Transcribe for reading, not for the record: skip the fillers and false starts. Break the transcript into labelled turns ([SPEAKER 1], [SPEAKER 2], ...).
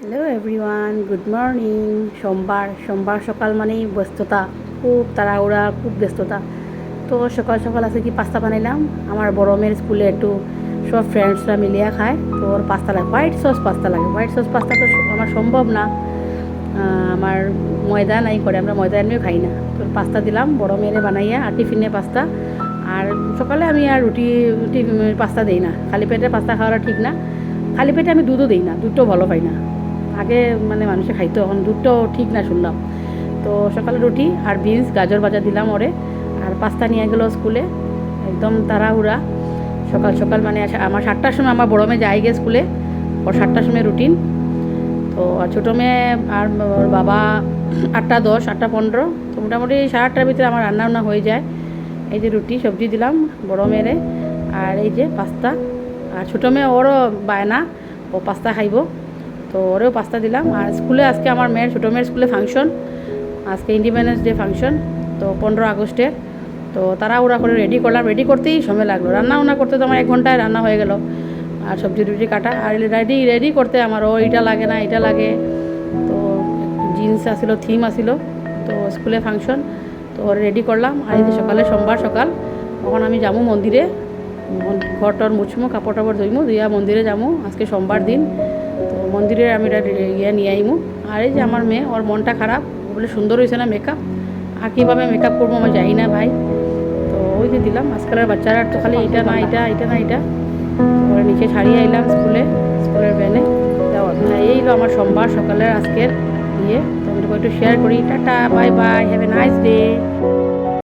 [SPEAKER 1] Hello everyone, good morning. সোমবার সোমবার সকাল মানেই ব্যস্ততা, খুব তাড়াহুড়া, খুব ব্যস্ততা। তো সকাল সকাল আছে কি পাস্তা বানাইলাম। আমার বড় মেয়ের স্কুলে একটু সব ফ্রেন্ডসরা মিলিয়ে খায়, তো ওর পাস্তা লাগে, হোয়াইট সস পাস্তা লাগে। হোয়াইট সস পাস্তা তো আমার সম্ভব না, আমার ময়দা নাই করে, আমরা ময়দা এমনিও খাই না। তো পাস্তা দিলাম বড় মেয়েরে বানাইয়া, আর টিফিনে পাস্তা। আর সকালে আমি আর রুটি পাস্তা দিই না, খালি পেটে পাস্তা খাওয়াটা ঠিক না। খালি পেটে আমি দুধও দিই না, দুধটাও ভালো পাই না। আগে মানে মানুষে খাইতো, এখন দুধটাও ঠিক না শুনলাম। তো সকালে রুটি আর বিনস গাজর ভাজা দিলাম ওরে, আর পাস্তা নিয়ে গেলো স্কুলে, একদম তাড়াহুড়া। সকাল সকাল মানে আমার 7টার সময় আমার বড় মেয়ে যায় গিয়ে স্কুলে, ওর 7টার সময় রুটিন। তো আর ছোটো মেয়ে আর ওর বাবা 8টা 10, 8টা 15। তো মোটামুটি 8:30টার ভিতরে আমার রান্না হয়ে যায়। এই যে রুটি সবজি দিলাম বড় মেয়েরে, আর এই যে পাস্তা। আর ছোটো মেয়ে ওরও বায়না, ও পাস্তা খাইব, তো ওরেও পাস্তা দিলাম। আর স্কুলে আজকে আমার মেয়ের ছোটো মেয়ের স্কুলে ফাংশন, আজকে ইন্ডিপেন্ডেন্স ডে ফাংশন, তো 15 আগস্টের। তো তারা ওরা করে রেডি করলাম, রেডি করতেই সময় লাগলো, রান্না বান্না করতে তো আমার 1 ঘন্টায় রান্না হয়ে গেল। আর সবজি টুবজি কাটা, আর রেডি রেডি করতে আমার ও এটা লাগে না এটা লাগে। তো জিন্স আসিল, থিম আসিল, তো স্কুলে ফাংশন, তো ওরা রেডি করলাম। আর এই যে সকালে সোমবার সকাল, তখন আমি যাবো মন্দিরে, ঘর টর মুছমো, কাপড় টাপড় ধুইমো, ধুইয়া মন্দিরে যাবো, আজকে সোমবার দিন। তো মন্দিরে আমি ইয়ে নিয়ে আইমু। আর এই যে আমার মেয়ে, ওর মনটা খারাপ, বলে সুন্দর হয়েছে না মেকআপ। আর কীভাবে মেকআপ করবো আমি জানি না ভাই। তো ওই যে দিলাম, আজকালের বাচ্চারা তো খালি এটা না এটা, এটা না এটা। ওরা নিচে ছাড়িয়ে আইলাম স্কুলে, স্কুলের ভ্যানে যাওয়ার। এই হলো আমার সোমবার সকালের আজকের ইয়ে। তো আমি একটু শেয়ার করি। Tata, bye bye, have a nice day.